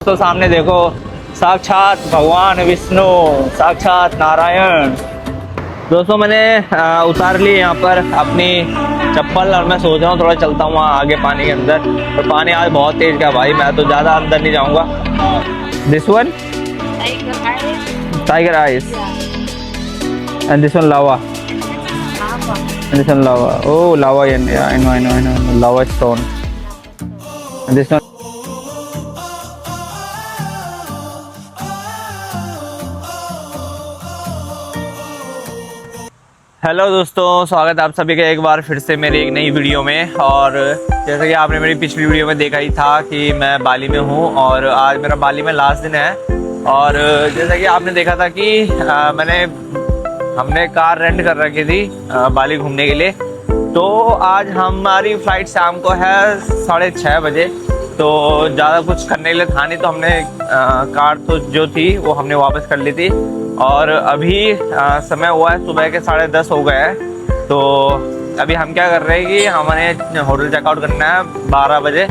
तो सामने देखो, साक्षात भगवान विष्णु, साक्षात नारायण। दोस्तों मैंने उतार ली यहाँ पर अपनी चप्पल और मैं सोच रहा हूँ थोड़ा चलता हूँ वहाँ आगे पानी के अंदर। और पानी आज बहुत तेज का भाई, मैं तो ज़्यादा अंदर नहीं जाऊँगा। This one tiger ice and this one lava and this one lava. Oh, lava, yeah, I know. Lava stone. And this one. Hello दोस्तों, स्वागत है आप सभी का एक बार फिर से मेरी एक नई वीडियो में। और जैसा कि आपने मेरी पिछली वीडियो में देखा ही था कि मैं बाली में हूँ और आज मेरा बाली में लास्ट दिन है। और जैसा कि आपने देखा था कि हमने कार रेंट कर रखी थी बाली घूमने के लिए। तो आज हमारी फ़्लाइट शाम को है 6:30 बजे। तो ज़्यादा कुछ करने के लिए था नहीं, तो हमने कार तो जो थी वो हमने वापस कर ली थी। और अभी समय हुआ है सुबह के 10:30 हो गए हैं। तो अभी हम क्या कर रहे हैं कि हमें होटल चेकआउट करना है 12 बजे।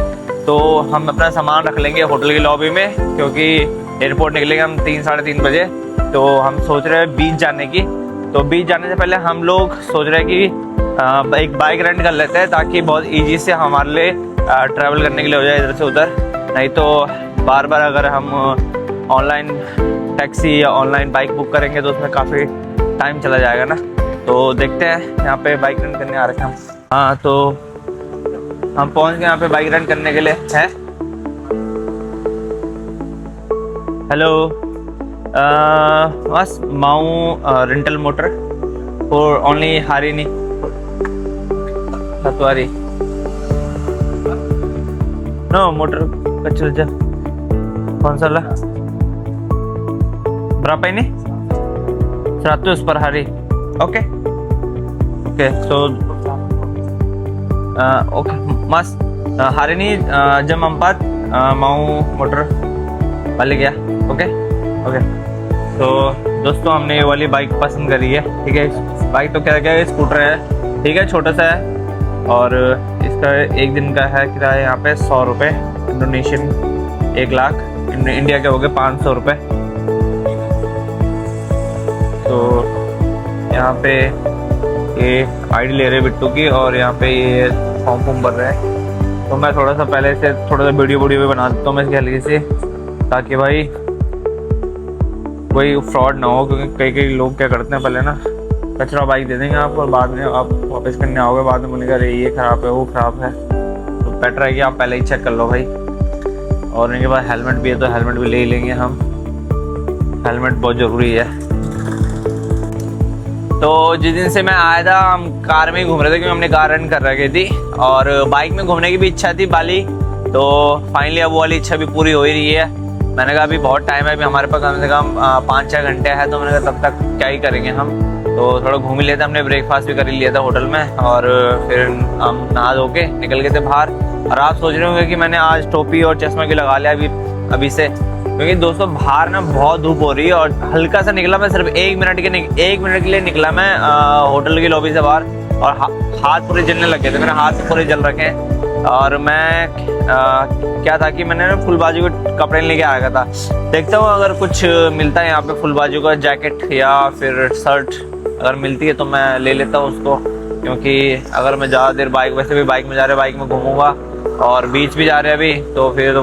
तो हम अपना सामान रख लेंगे होटल की लॉबी में, क्योंकि एयरपोर्ट निकलेंगे हम 3-3:30 बजे। तो हम सोच रहे हैं बीच जाने की। तो बीच जाने से पहले हम लोग सोच रहे हैं कि एक बाइक रेंट कर लेते हैं, ताकि बहुत ईजी से हमारे लिए ट्रैवल करने के लिए हो जाए इधर से उधर। नहीं तो बार बार अगर हम ऑनलाइन टैक्सी या ऑनलाइन बाइक बुक करेंगे तो उसमें काफ़ी टाइम चला जाएगा ना। तो देखते हैं, यहाँ पे बाइक रेंट करने आ रखे हम। हाँ, तो हम पहुँच गए यहाँ पे बाइक रेंट करने के लिए है। हेलो, बस माऊ रेंटल मोटर फॉर ओनली हारिनी सतवारी नो मोटर कच्चल जा कौन सा ला berapa ini 100 per hari. Oke. So oke mas, hari ini jam 4 mau motor balik ya. Okay. तो दोस्तों हमने ये वाली बाइक पसंद करी है। ठीक है, बाइक तो क्या स्कूटर है। ठीक है, छोटा सा है और इसका एक दिन का है किराया यहाँ पे 100 रुपये इंडोनेशियन, 1 लाख इंडिया के हो गए 500 रुपये। तो यहाँ पे ये आईडी ले रहे बिट्टू की और यहाँ पे ये फॉर्म भर रहे हैं। तो मैं थोड़ा सा पहले से थोड़ा सा वीडियो भी बना देता हूँ मैं इसकी हल्की से, ताकि भाई कोई फ्रॉड ना हो। क्योंकि कई लोग क्या करते हैं, पहले ना कचरा बाइक दे देंगे आपको और बाद में आप वापस करने आओगे, बाद में बोलेंगे अरे ये ख़राब है वो ख़राब है। तो बेटर है कि आप पहले ही चेक कर लो भाई। और इनके पास हेलमेट भी है तो हेलमेट भी ले ही लेंगे हम। हेलमेट बहुत ज़रूरी है। तो जिस दिन से मैं आया था हम कार में ही घूम रहे थे, क्योंकि हमने कार रेंट कर रखी थी और बाइक में घूमने की भी इच्छा थी बाली। तो फाइनली अब वो वाली इच्छा भी पूरी हो ही रही है। मैंने कहा अभी बहुत टाइम है, अभी हमारे पास कम से कम 5-6 घंटे है। तो मैंने कहा तब तक क्या ही करेंगे हम, तो थोड़ा घूम ही लेते। हमने ब्रेकफास्ट भी कर ही लिया था होटल में और फिर हम नहा धो के निकल गए थे बाहर। और आप सोच रहे होंगे कि मैंने आज टोपी और चश्मा भी लगा लिया अभी से, क्योंकि दोस्तों बाहर ना बहुत धूप हो रही है। और हल्का सा निकला मैं, सिर्फ 1 मिनट के लिए निकला मैं होटल की लॉबी से बाहर, और हाथ पूरे जलने लग गए थे। मेरे हाथ पूरे जल रखे हैं। और मैं क्या था कि मैंने ना फुल बाजू के कपड़े लेके आया था। देखता हूँ अगर कुछ मिलता है यहाँ पे फुल बाजू का जैकेट या फिर शर्ट अगर मिलती है तो मैं ले लेता हूँ उसको। क्योंकि अगर मैं ज़्यादा देर वैसे भी बाइक में जा रहे बाइक में घूमूंगा और बीच भी जा रहे अभी, तो फिर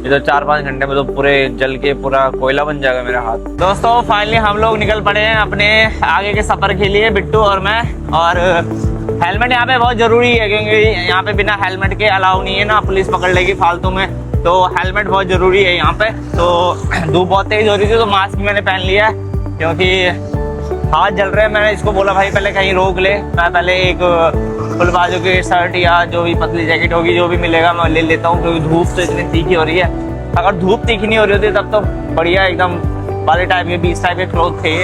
ये तो 4-5 घंटे में तो पूरे जल के पूरा कोयला बन जाएगा मेरा हाथ। दोस्तों फाइनली हम लोग निकल पड़े हैं अपने आगे के सफ़र के लिए, बिट्टू और मैं। और हेलमेट यहाँ पे बहुत ज़रूरी है, क्योंकि यहाँ पे बिना हेलमेट के अलाउ नहीं है ना, पुलिस पकड़ लेगी फालतू में। तो हेलमेट बहुत ज़रूरी है यहाँ पे। तो धूप बहुत तेज़ हो रही थी तो मास्क भी मैंने पहन लिया है, क्योंकि हाथ जल रहे हैं। मैंने इसको बोला भाई पहले कहीं रोक ले, मैं पहले एक फुल बाजू की शर्ट या जो भी पतली जैकेट होगी जो भी मिलेगा मैं ले लेता हूँ, क्योंकि धूप तो इतनी तीखी हो रही है। अगर धूप तीखी नहीं हो रही होती तब तो बढ़िया एकदम वाले टाइप के 20 टाइप के क्लोथ थे,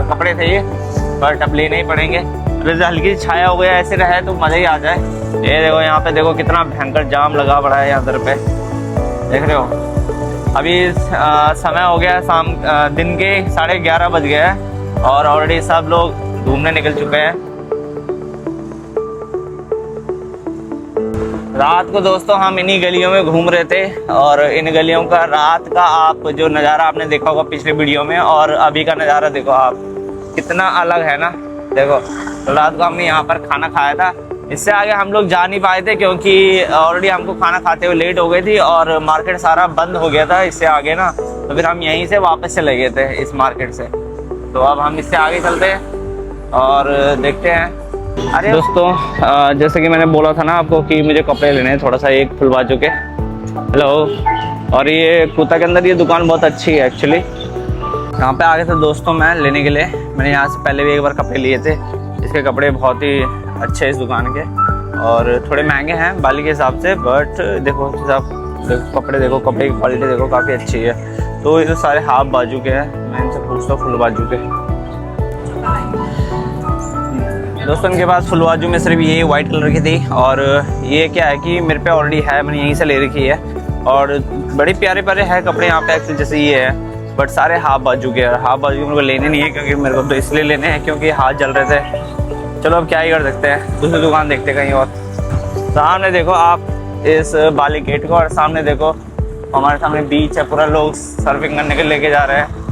कपड़े थे ये, बट अब लेने ही पड़ेंगे। जैसे हल्की छाया हो गया ऐसे रहे तो मज़ा ही आ जाए। ये देखो यहाँ पे देखो कितना भयंकर जाम लगा पड़ा है यहाँ इधर पे, देख रहे हो। अभी समय हो गया शाम दिन के 11:30 बज गए हैं और ऑलरेडी सब लोग घूमने निकल चुके हैं। रात को दोस्तों हम इन्हीं गलियों में घूम रहे थे और इन गलियों का रात का आप जो नज़ारा आपने देखा होगा पिछले वीडियो में और अभी का नज़ारा देखो आप, कितना अलग है ना। देखो तो रात को हमने यहाँ पर खाना खाया था, इससे आगे हम लोग जा नहीं पाए थे क्योंकि ऑलरेडी हमको खाना खाते हुए लेट हो गई थी और मार्केट सारा बंद हो गया था इससे आगे ना। तो फिर हम यहीं से वापस चले गए थे इस मार्केट से। तो अब हम इससे आगे चलते हैं और देखते हैं। अरे दोस्तों जैसे कि मैंने बोला था ना आपको कि मुझे कपड़े लेने हैं थोड़ा सा, एक फुल बाजू के। हेलो। और ये कुत्ता के अंदर ये दुकान बहुत अच्छी है एक्चुअली। यहाँ पे आ गए थे दोस्तों मैं लेने के लिए। मैंने यहाँ से पहले भी एक बार कपड़े लिए थे। इसके कपड़े बहुत ही अच्छे हैं इस दुकान के और थोड़े महंगे हैं बाली के हिसाब से, बट देखो कपड़े देखो, कपड़े की क्वालिटी देखो काफ़ी अच्छी है। तो ये तो सारे हाफ बाजू के हैं, मैं इनसे पूछता हूँ फुल बाजू के। दोस्तों इनके पास फुल बाजू में सिर्फ ये वाइट कलर की थी और ये क्या है कि मेरे पे ऑलरेडी है, मैंने यहीं से ले रखी है और बड़े प्यारे प्यारे है कपड़े यहाँ पे एक्चुअली, जैसे ये है, बट सारे हाफ बाजू के हैं। हाफ बाजू मेरे को लेने नहीं है क्योंकि मेरे को तो इसलिए लेने हैं क्योंकि हाथ जल रहे थे। चलो अब क्या ही कर सकते हैं, दूसरी दुकान देखते कहीं और। सामने देखो आप इस बाली गेट को और सामने देखो हमारे सामने बीच है पूरा, लोग सर्फिंग करने के लेके जा रहे हैं।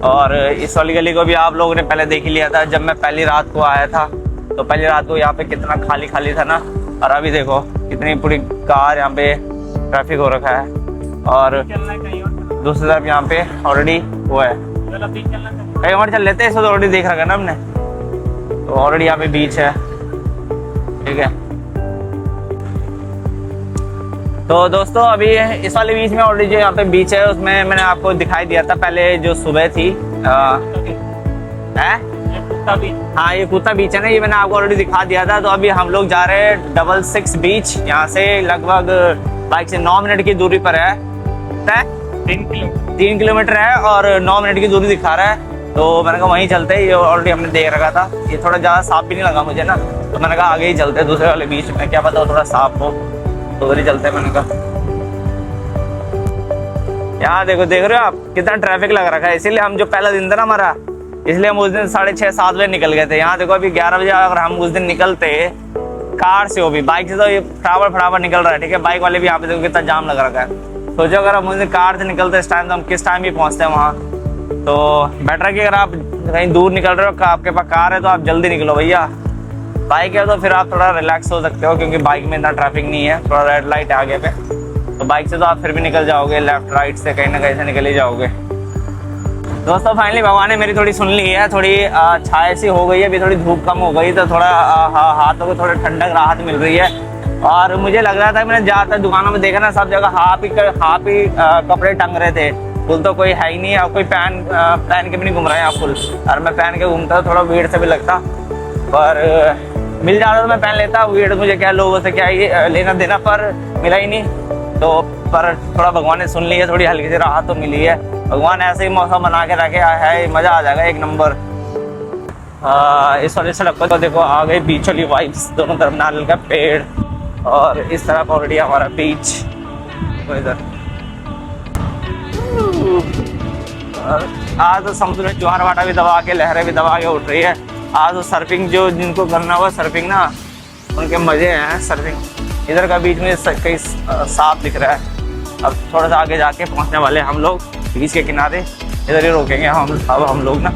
और इस वाली गली को भी आप लोगों ने पहले देख ही लिया था जब मैं पहली रात को आया था। तो पहली रात को यहाँ पे कितना खाली खाली था ना, और अभी देखो कितनी पूरी कार यहाँ पे ट्रैफिक हो रखा है। और दूसरी तरफ यहाँ पे ऑलरेडी वो है, कहीं और चल लेते हैं, इसको तो ऑलरेडी देख रखा है ना हमने। तो ऑलरेडी यहाँ पे बीच है, ठीक है। तो दोस्तों अभी इस वाले बीच में ऑलरेडी जो यहाँ पे बीच है उसमें मैंने आपको दिखाई दिया था पहले जो सुबह थी। हाँ ये कुत्ता बीच है ना, ये मैंने आपको ऑलरेडी दिखा दिया था। तो अभी हम लोग जा रहे हैं 66 बीच, यहाँ से लगभग बाइक से 9 मिनट की दूरी पर है। 3 किलोमीटर है और 9 मिनट की दूरी दिखा रहा है। तो मैंने कहा वहीं चलते हैं, ये ऑलरेडी हमने देख रखा था। ये थोड़ा ज़्यादा साफ भी नहीं लगा मुझे ना, तो मैंने कहा आगे ही चलते हैं दूसरे वाले बीच में, क्या पता थोड़ा साफ हो, तो उधर ही चलते हैं। मैंने कहा यहाँ देखो, देख रहे हो आप कितना ट्रैफिक लग रखा है। इसीलिए हम जो पहला दिन था ना हमारा, इसलिए हम उस दिन 6:30-7 बजे निकल गए थे। यहाँ देखो अभी 11 बजे अगर हम उस दिन निकलते कार से, हो भी बाइक से तो ये फटाफट निकल रहा है, ठीक है। बाइक वाले भी यहाँ पे देखो कितना जाम लग रखा है। सोचो अगर हम उस दिन कार से निकलते इस टाइम, तो हम किस टाइम भी पहुँचते हैं वहाँ। तो बेटर है कि अगर आप कहीं दूर निकल रहे हो, आपके पास कार है तो आप जल्दी निकलो भैया। बाइक है तो फिर आप थोड़ा रिलैक्स हो सकते हो क्योंकि बाइक में इतना ट्रैफिक नहीं है, थोड़ा रेड लाइट है आगे पे। तो बाइक से तो आप फिर भी निकल जाओगे, लेफ्ट राइट से कहीं ना कहीं से निकल ही जाओगे। दोस्तों फाइनली भगवान ने मेरी थोड़ी सुन ली है, थोड़ी छाया सी हो गई है, अभी थोड़ी धूप कम हो गई तो थोड़ा हाथों को थोड़ा ठंडक राहत मिल रही है। और मुझे लग रहा था, मैंने ज़्यादातर दुकानों में देखा ना, सब जगह हाफ ही कपड़े टंग रहे थे, फुल तो कोई है ही नहीं। और कोई पहन के भी नहीं घूम रहा है यहाँ फुल, और मैं पहन के घूमता तो थोड़ा भीड़ से भी लगता, पर मिल जाता तो मैं पहन लेता। भीड़ मुझे क्या, लोगों से क्या ही लेना देना, पर मिला ही नहीं। तो पर थोड़ा भगवान ने सुन ली है, थोड़ी हल्की सी राहत तो मिली है। भगवान ऐसे ही मौसम बना के रखे है, मज़ा आ जाएगा एक नंबर। इस वाली सड़क पर तो देखो आ गई बीच वाली वाइब्स, दोनों तरफ नारियल का पेड़ और इस तरफ ऑलरेडी हमारा बीच। तो इधर आज तो समुद्र में ज्वार भाटा भी दबा के, लहरें भी दबा के उठ रही है। आज तो सर्फिंग जो जिनको करना हुआ सर्फिंग ना, उनके मज़े हैं सर्फिंग। इधर का बीच में कहीं साफ दिख रहा है। अब थोड़ा सा आगे जाके पहुंचने वाले हम लोग बीच के किनारे, इधर ही रोकेंगे हम लोग ना।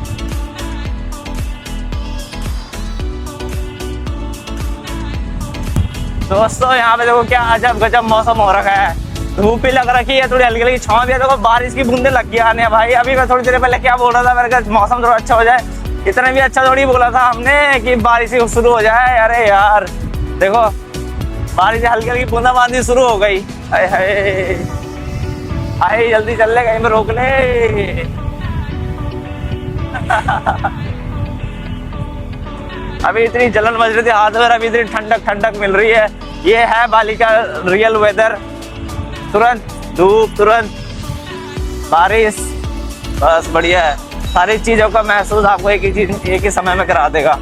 दोस्तों यहाँ पे देखो क्या अजब गजब मौसम हो रखा है, धूप भी लग रखी है, थोड़ी हल्की हल्की छाँव भी है। देखो बारिश की बूंदे लग गई आने भाई। अभी मैं थोड़ी देर पहले क्या बोल रहा था, मेरे का मौसम थोड़ा अच्छा हो जाए, इतना भी अच्छा थोड़ी बोला था हमने कि बारिश शुरू हो जाए। अरे यार देखो बारिश हल्की हल्की बूंदाबांदी शुरू हो गई। आए जल्दी चल ले, कहीं में रोक ले। अभी इतनी जलन मच रही थी हाथ में, अभी इतनी ठंडक मिल रही है। ये है बाली का रियल वेदर, तुरंत धूप, तुरंत बारिश, बस बढ़िया है। सारी चीज़ों का महसूस आपको एक ही समय में करा देगा।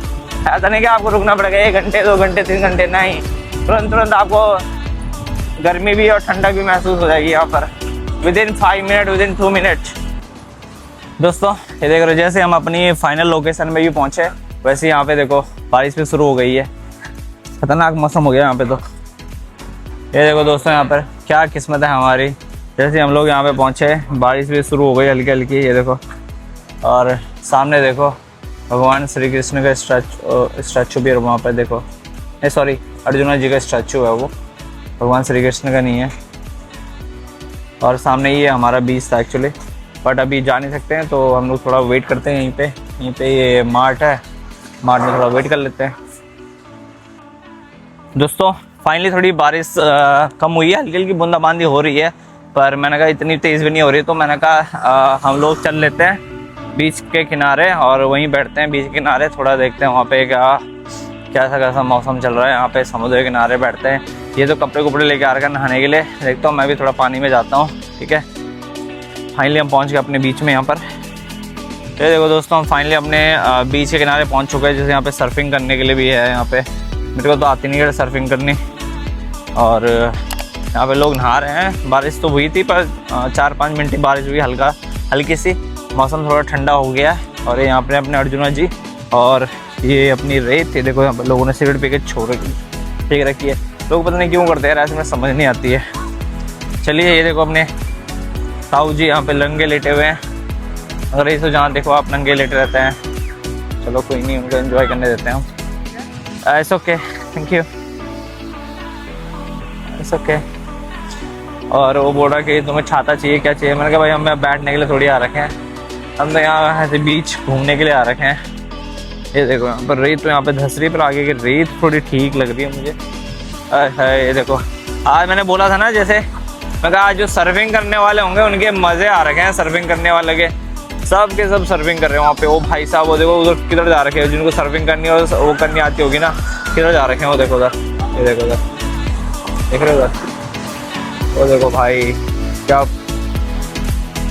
ऐसा नहीं कि आपको रुकना पड़ेगा 1 घंटे 2 घंटे 3 घंटे, नहीं, तुरंत आपको गर्मी भी और ठंडक भी महसूस हो जाएगी यहाँ पर विदिन 5 मिनट, विदिन 2 मिनट। दोस्तों ये देख रहे हो, जैसे हम अपनी फाइनल लोकेशन में भी पहुँचे वैसे यहाँ पे देखो बारिश भी शुरू हो गई है। खतरनाक मौसम हो गया यहाँ पे तो। ये देखो दोस्तों यहाँ पर क्या किस्मत है हमारी, जैसे हम लोग यहाँ पे पहुँचे बारिश भी शुरू हो गई हल्की हल्की, ये देखो। और सामने देखो भगवान श्री कृष्ण का स्टैचू भी है वहाँ पर देखो, नहीं सॉरी अर्जुना जी का स्टैचू है वो, भगवान श्री कृष्ण का नहीं है। और सामने ये हमारा बीच था एक्चुअली, बट अभी जा नहीं सकते हैं तो हम लोग थोड़ा वेट करते हैं यहीं पे ये मार्ट है, मार्ट में थोड़ा वेट कर लेते हैं। दोस्तों फाइनली थोड़ी बारिश कम हुई है, हल्की हल्की बूंदाबांदी हो रही है, पर मैंने कहा इतनी तेज़ भी नहीं हो रही, तो मैंने कहा हम लोग चल लेते हैं बीच के किनारे और वहीं बैठते हैं बीच के किनारे, थोड़ा देखते हैं वहाँ पे कैसा मौसम चल रहा है। यहाँ पे समुद्र के किनारे बैठते हैं। ये तो कपड़े लेके आ रखा है नहाने के लिए, देखता हूँ मैं भी थोड़ा पानी में जाता हूँ, ठीक है। फाइनली हम पहुँच गए अपने बीच में यहाँ पर। ये देखो दोस्तों हम फाइनली अपने बीच के किनारे पहुँच चुके हैं, जैसे यहाँ पे सर्फिंग करने के लिए भी है। यहाँ पे मेरे को तो आती नहीं है सर्फिंग करनी, और यहाँ पे लोग नहा रहे हैं। बारिश तो हुई थी पर 4-5 मिनट की बारिश हुई, हल्की सी, मौसम थोड़ा ठंडा हो गया है। और यहाँ पे अपने अर्जुना जी और ये अपनी रेत, ये देखो यहाँ पर लोगों ने सिगरेट पी के फेंक रखी है। लोग पता नहीं क्यों करते हैं ऐसे, में समझ नहीं आती है। चलिए ये देखो अपने ताऊ जी यहाँ पे नंगे लेटे हुए हैं, अगर ये तो जहाँ देखो आप नंगे लेटे रहते हैं। चलो कोई नहीं, उनको एंजॉय करने देते हैं हम। It's okay, thank you, it's okay. और वो बोल रहा कि तुम्हें छाता चाहिए, क्या चाहिए? मैंने कहा भाई हम बैठने के लिए थोड़ी आ रखे हैं, हम तो यहाँ ऐसे बीच घूमने के लिए आ रखे हैं। ये देखो यहाँ पर रेत तो यहाँ पे धस रही, पर आगे की रेत थोड़ी ठीक लग रही है मुझे। ये देखो आज मैंने बोला था ना, जैसे मैं कहा आज जो सर्फिंग करने वाले होंगे उनके मज़े आ रखे हैं। सर्फिंग करने वाले के सब सर्फिंग कर रहे हैं वहाँ पे। वो भाई साहब वो देखो उधर किधर जा रखे हैं, जिनको सर्फिंग करनी और वो करनी आती होगी ना, किधर जा रखे हैं वो देखो उधर, ये देखो उधर, देख रहे हो उधर, वो देखो भाई क्या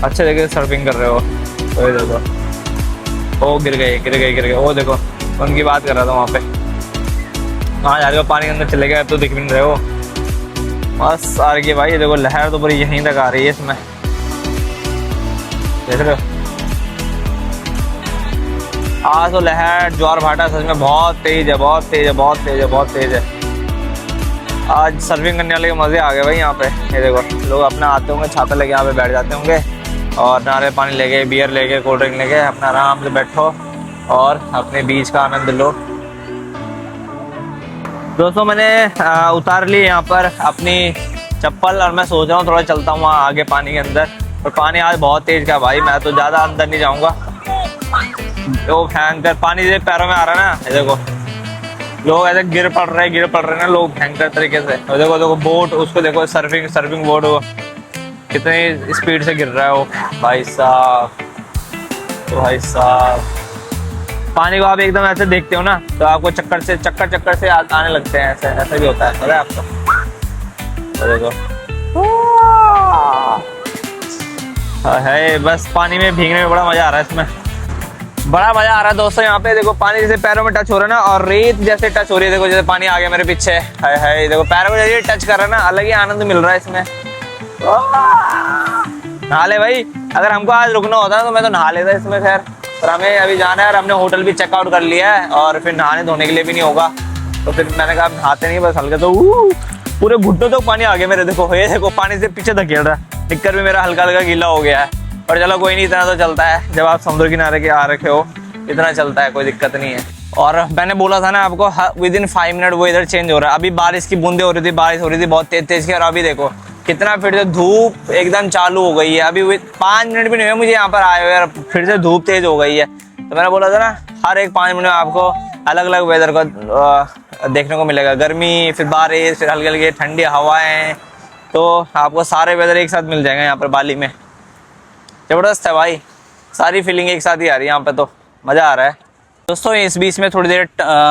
अच्छे देखे सर्फिंग कर रहे हो। वो देखो वो गिर गए, वो देखो उनकी बात कर रहा था वहाँ पे। कहाँ जा रहे हो? पानी के अंदर चले गए तो दिख भी नहीं रहे हो। बस आ रही है भाई, ये देखो लहर तो पूरी यहीं तक आ रही है इसमें, देख रहे हो। आज तो लहर ज्वार भाटा सच में बहुत तेज है, बहुत तेज है। आज सर्फिंग करने वाले के मज़े आ गए भाई यहाँ पे। ये देखो लोग अपना आते होंगे, छाता लेके यहाँ पे बैठ जाते होंगे और नारे पानी लेके, बियर लेके, कोल्ड ड्रिंक लेके अपना आराम से बैठो और अपने बीच का आनंद लो। दोस्तों मैंने उतार ली यहाँ पर अपनी चप्पल और मैं सोच रहा हूँ थोड़ा चलता हूँ वहाँ आगे पानी के अंदर, और पानी आज बहुत तेज का भाई, मैं तो ज़्यादा अंदर नहीं जाऊँगा। वो भयंकर पानी से पैरों में आ रहा है ना, ये देखो लोग ऐसे गिर पड़ रहे हैं ना लोग भयंकर तरीके से। और देखो बोट, उसको देखो सर्फिंग बोट वो कितनी स्पीड से गिर रहा है वो भाई साहब। तो भाई साहब पानी को आप एकदम ऐसे देखते हो ना तो आपको चक्कर से आने लगते हैं, ऐसे भी होता है, पता है आपको? तो देखो है, बस पानी में भीगने में बड़ा मजा आ रहा है, इसमें बड़ा मजा आ रहा है दोस्तों। यहाँ पे देखो पानी जैसे पैरों में टच हो रहा है ना, और रेत जैसे टच हो रही है, देखो जैसे पानी आ गया मेरे पीछे, है देखो पैरों में जैसे टच कर रहा है ना, अलग ही आनंद मिल रहा है इसमें। नहा ले भाई, अगर हमको आज रुकना होता तो मैं तो नहा लेता इसमें, खैर पर हमें अभी जाना है और हमने होटल भी चेकआउट कर लिया है और फिर नहाने धोने के लिए भी नहीं होगा, तो फिर मैंने कहा नहाते नहीं, बस हल्का तो पूरे घुटनों तक पानी आ गया मेरे। देखो ये देखो पानी से पीछे धकेल रहा है, निक्कर भी मेरा हल्का हल्का गीला हो गया है, पर चलो कोई नहीं, इतना तो चलता है जब आप समुद्र किनारे के आ रखे हो, इतना चलता है, कोई दिक्कत नहीं है। और मैंने बोला था ना आपको विदिन 5 मिनट वो इधर चेंज हो रहा है। अभी बारिश की बूंदे हो रही थी, बारिश हो रही थी बहुत तेज की, और अभी देखो कितना फिर से धूप एकदम चालू हो गई है। अभी 5 मिनट भी नहीं हुए मुझे यहाँ पर आए हुए, फिर से धूप तेज हो गई है। तो मैंने बोला था ना हर एक 5 मिनट में आपको अलग अलग वेदर को देखने को मिलेगा, गर्मी, फिर बारिश, फिर हल्की हल्की ठंडी हवाएं, तो आपको सारे वेदर एक साथ मिल जाएंगे यहाँ पर बाली में। ज़बरदस्त है भाई, सारी फीलिंग एक साथ ही आ रही है यहाँ पे, तो मज़ा आ रहा है दोस्तों। इस बीच में थोड़ी देर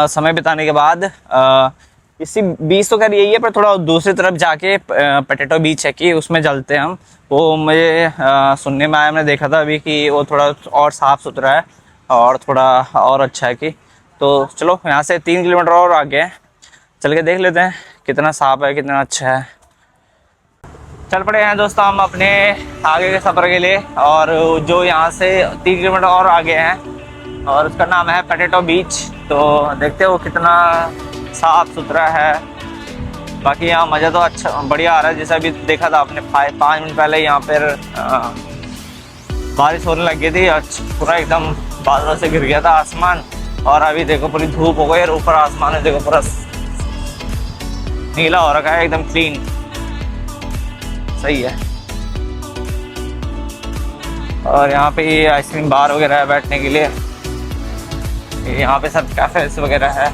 समय बिताने के बाद इसी बीच तो खैर यही है, पर थोड़ा दूसरी तरफ जाके पोटैटो बीच है कि उसमें चलते हैं हम। वो मुझे सुनने में आया, मैंने देखा था अभी कि वो थोड़ा और साफ़ सुथरा है और थोड़ा और अच्छा है कि, तो चलो यहाँ से 3 किलोमीटर और आगे है, चल के देख लेते हैं कितना साफ़ है, कितना अच्छा है। चल पड़े हैं दोस्तों हम अपने आगे के सफ़र के लिए, और जो यहाँ से 3 किलोमीटर और आगे हैं और उसका नाम है पोटैटो बीच। तो देखते हो कितना साफ़ सुथरा है, बाकी यहाँ मज़ा तो अच्छा बढ़िया आ रहा है। जैसा अभी देखा था आपने 5 मिनट पहले यहाँ पर बारिश होने लग गई थी, पूरा एकदम बादलों से गिर गया था आसमान, और अभी देखो पूरी धूप हो गई और ऊपर आसमान है देखो पूरा नीला हो रखा है, एकदम क्लीन, सही है। और यहाँ पे ये आइसक्रीम बार वगैरह है बैठने के लिए, यहाँ पे सब कैफेस वगैरह है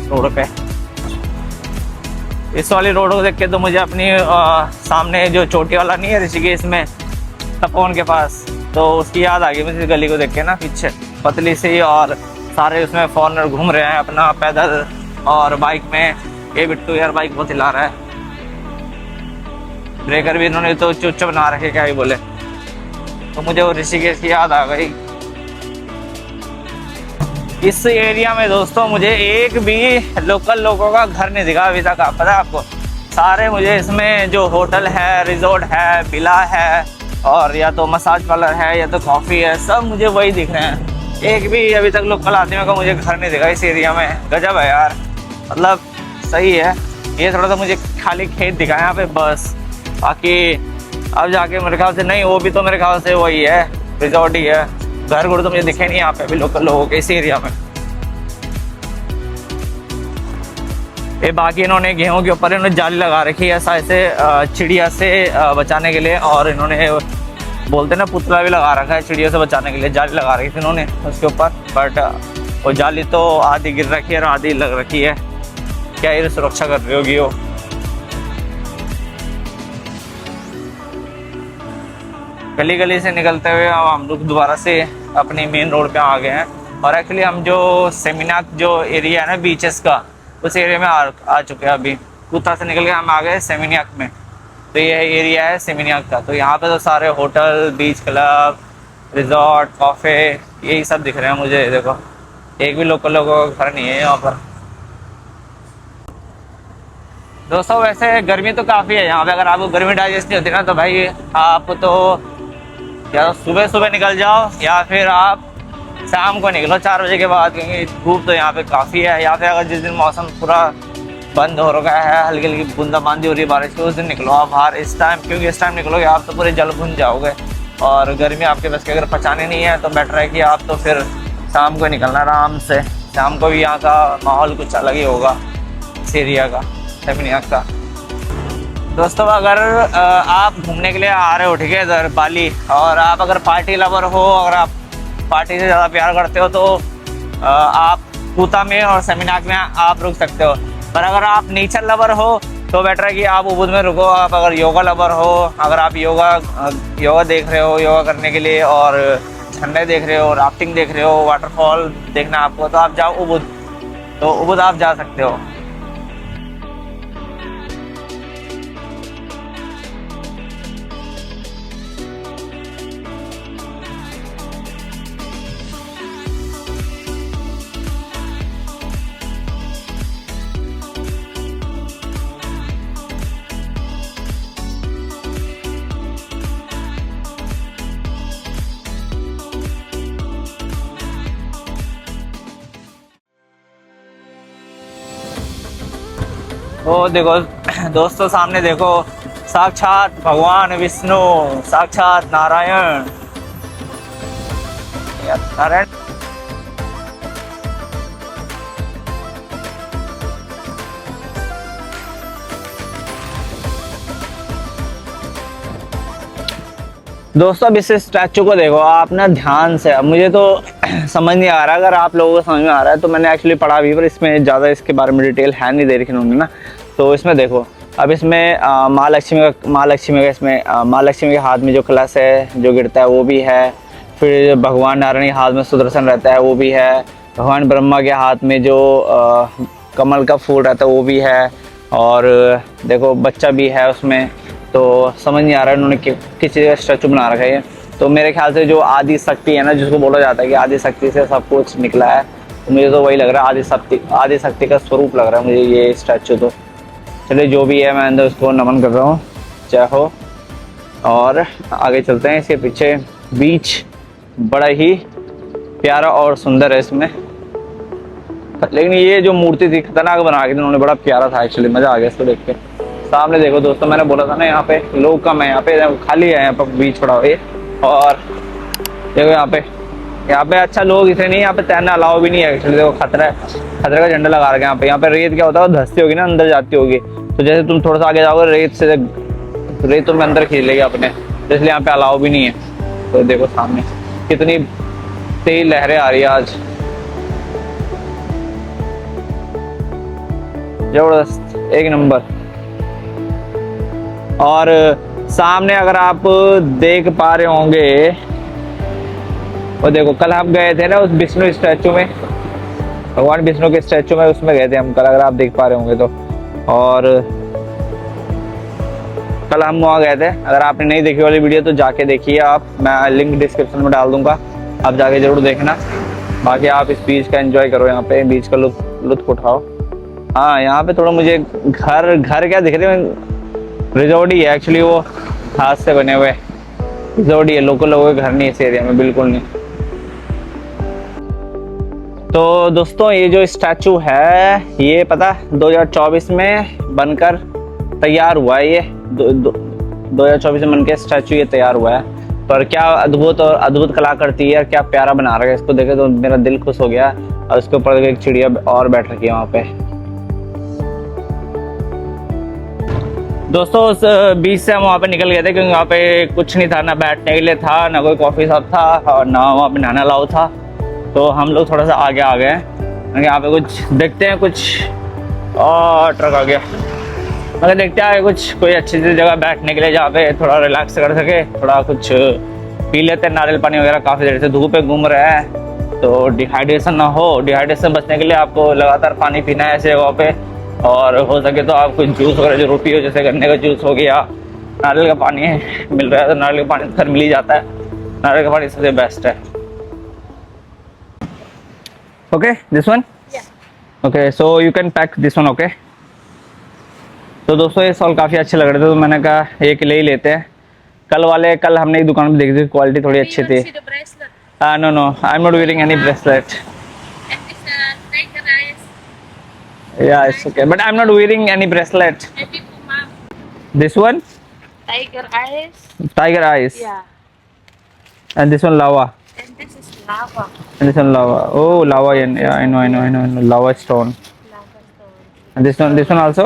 रोड पे। इस वाली रोड को देख के तो मुझे अपनी सामने जो चोटी वाला नहीं है ऋषिकेश में तपोवन के पास, तो उसकी याद आ गई मुझे गली को देख के ना, पीछे पतली सी, और सारे उसमें फॉरनर घूम रहे हैं अपना पैदल और बाइक में। ये बिट्टू यार बाइक बहुत हिला रहा है, ब्रेकर भी इन्होंने तो चुच्च बना रखे, क्या ही बोले। तो मुझे वो ऋषिकेश की याद आ गई। इस एरिया में दोस्तों मुझे एक भी लोकल लोगों का घर नहीं दिखा अभी तक, पता है आपको। सारे मुझे इसमें जो होटल है, रिजॉर्ट है, विला है, और या तो मसाज पार्लर है, या तो कॉफ़ी है, सब मुझे वही दिख रहे हैं। एक भी अभी तक लोकल आदमियों का मुझे घर नहीं दिखा इस एरिया में। गजब है यार, मतलब सही है। ये थोड़ा सा मुझे खाली खेत दिखा है यहाँ पे बस, बाकी अब जाके मेरे ख्याल से नहीं, वो भी तो मेरे ख्याल से वही है, रिजॉर्ट ही है। घर गुड़ तो मुझे दिखे नहीं यहाँ पे अभी लोकल लोगों के इस एरिया में। ये बाकी इन्होंने गेहूं के ऊपर इन्होंने जाली लगा रखी है ऐसा, ऐसे चिड़िया से बचाने के लिए, और इन्होंने बोलते ना पुतला भी लगा रखा है चिड़ियों से बचाने के लिए, जाली लगा रखी थी इन्होंने उसके ऊपर। बट वो जाली तो आधी गिर रखी है और आधी लग रखी है, क्या ये सुरक्षा कर रही होगी वो। गली गली से निकलते हुए हम लोग दोबारा से अपनी मेन रोड पे आ गए हैं। और एक्चुअली हम जो सेमिनाक जो एरिया है ना बीचेस का, उस एरिया में आ चुके हैं। अभी कुत्ता से निकल के हम आ गए सेमिनाक में। तो ये एरिया है सेमिनाक का। तो यहाँ पे तो सारे होटल, बीच क्लब, रिजॉर्ट, कॉफ़े, यही सब दिख रहे हैं मुझे। देखो एक भी लोकल लोगों का घर नहीं है यहाँ पर। दोस्तों वैसे गर्मी तो काफ़ी है यहाँ पे। अगर आपको गर्मी डाइजेस्ट नहीं होती ना, तो भाई आप तो या सुबह सुबह निकल जाओ, या फिर आप शाम को निकलो 4 बजे के बाद, क्योंकि धूप तो यहाँ पे काफ़ी है। या फिर अगर जिस दिन मौसम पूरा बंद हो रखा है, हल्की हल्की बूंदाबांदी हो रही है बारिश की, उस दिन निकलो आप बाहर इस टाइम, क्योंकि इस टाइम निकलोगे आप तो पूरे जल भुन जाओगे। और गर्मी आपके बस के अगर पचाने नहीं है तो बेटर है कि आप तो फिर शाम को निकलना आराम से। शाम को भी यहाँ का माहौल कुछ अलग ही होगा इस एरिया का, सेमिनाक का। दोस्तों अगर आप घूमने के लिए आ रहे हो, ठीक है, इधर बाली, और आप अगर पार्टी लवर हो, अगर आप पार्टी से ज़्यादा प्यार करते हो, तो आप कूता में और सेमिनाक में आप रुक सकते हो। पर अगर आप नेचर लवर हो तो बेटर है कि आप उबुद में रुको। आप अगर योगा लवर हो, अगर आप योगा देख रहे हो, योगा करने के लिए, और झंडे देख रहे हो, राफ्टिंग देख रहे हो, वाटरफॉल देखना आपको, तो आप जाओ उबुद। तो उबुद आप जा सकते हो। वो देखो दोस्तों सामने देखो, साक्षात भगवान विष्णु, साक्षात नारायण। नारायण दोस्तों अब इस स्टैचू को देखो आप ना ध्यान से। अब मुझे तो समझ नहीं आ रहा, अगर आप लोगों को समझ में आ रहा है तो मैंने एक्चुअली पढ़ा भी, पर इसमें ज़्यादा इसके बारे में डिटेल है नहीं दे रखी उन्होंने ना। तो इसमें देखो अब इसमें माँ लक्ष्मी का इसमें माँ लक्ष्मी के हाथ में जो कलश है जो गिरता है वो भी है। फिर भगवान नारायण के हाथ में सुदर्शन रहता है वो भी है। भगवान ब्रह्मा के हाथ में जो कमल का फूल रहता है वो भी है। और देखो बच्चा भी है उसमें। तो समझ नहीं आ रहा है उन्होंने किस चीज़ का स्टैचू बना रखा है। तो मेरे ख्याल से जो आदि शक्ति है ना, जिसको बोला जाता है कि आदि शक्ति से सब कुछ निकला है, तो मुझे तो वही लग रहा है, आदि शक्ति का स्वरूप लग रहा है मुझे ये स्टैचू। तो चलिए जो भी है मैं अंदर उसको नमन कर रहा हूँ, जय हो। और आगे चलते हैं। इसके पीछे बीच बड़ा ही प्यारा और सुंदर है इसमें। लेकिन ये जो मूर्ति थी खतरनाक बना के उन्होंने, बड़ा प्यारा था एक्चुअली, मजा आ गया इसको देख के। सामने देखो दोस्तों, मैंने बोला था ना यहाँ पे लोग कम है, यहाँ पे खाली है, यहाँ पे बीच पड़ा हुआ है। और देखो यहाँ पे अच्छा लोग इतने नहीं, यहाँ पे तैरना अलाउ भी नहीं है एक्चुअली। देखो खतरा का झंडा लगा रखा है यहाँ पे रेत क्या होता है, धंसती होगी ना, अंदर जाती होगी, तो जैसे तुम थोड़ा सा आगे जाओगे रेत तुम्हें अंदर खींच लेगी अपने, तो इसलिए यहाँ पे अलाउ भी नहीं है। तो देखो सामने कितनी तेज लहरें आ रही है आज, जबरदस्त, एक नंबर। और सामने अगर आप देख पा रहे होंगे, और देखो कल हम गए थे ना उस विष्णु स्टैचू में, भगवान विष्णु के स्टैचू में, उसमें गए थे हम कल, अगर आप देख पा रहे होंगे तो। और कल हम वहाँ गए थे, अगर आपने नहीं देखी वाली वीडियो तो जाके देखिए आप, मैं लिंक डिस्क्रिप्शन में डाल दूंगा, आप जाके जरूर देखना। बाकी आप इस बीच का एंजॉय करो, यहाँ पे बीच का लुत्फ उठाओ। हाँ यहाँ पे थोड़ा मुझे घर क्या दिख रहे हैं, रिजॉर्ट ही है एक्चुअली, वो हाथ से बने हुए रिजॉर्ट ही है, लोकल लोगों के घर नहीं इस एरिया में, बिल्कुल नहीं। तो दोस्तों ये जो स्टैचू है ये पता 2024 में बनकर तैयार हुआ है, ये 2024 में बनकर स्टैचू ये तैयार हुआ है। पर क्या अद्भुत और अद्भुत कलाकृति है, क्या प्यारा बना रहा है, इसको देखे तो मेरा दिल खुश हो गया। और उसके ऊपर एक चिड़िया और बैठ रखी है वहाँ पे। दोस्तों उस बीच से हम वहाँ पे निकल गए थे, क्योंकि वहाँ पे कुछ नहीं था, ना बैठने के लिए था, ना कोई कॉफी शॉप था, और ना वहाँ पे नहाना अलाउ था। तो हम लोग थोड़ा सा आगे आ गए, यहाँ पे कुछ देखते हैं, कुछ और ट्रक आ गया, मगर देखते हैं कुछ कोई अच्छी सी जगह बैठने के लिए जहाँ पे थोड़ा रिलैक्स कर सके, थोड़ा कुछ पी लेते हैं, नारियल पानी वगैरह। काफ़ी देर से धूप पे घूम रहे हैं तो डिहाइड्रेशन ना हो, डिहाइड्रेशन बचने के लिए आपको लगातार पानी पीना है ऐसे जगहों पे। और हो सके तो आप कुछ जूस वगैरह जो पियो, जैसे गन्ने का जूस हो गया, नारियल का पानी मिल रहा है तो नारियल का पानी घर मिल ही जाता है, नारियल का पानी सबसे बेस्ट है। Okay this one, okay so you can pack this one. Okay तो दोस्तों ये सॉल काफ़ी अच्छे लग रहे थे, तो मैंने कहा एक ले ही लेते हैं। कल हमने एक दुकान पे देखी थी, क्वालिटी थोड़ी अच्छी थी। No no I am not wearing any bracelet. Yeah, it's okay. But I'm not wearing any bracelet. Maybe Puma. This one? Tiger eyes. Tiger eyes. Yeah. And this one lava. And this is lava. And this one lava. Oh, lava. Yeah, I know. Lava stone. Lava stone. And this one also?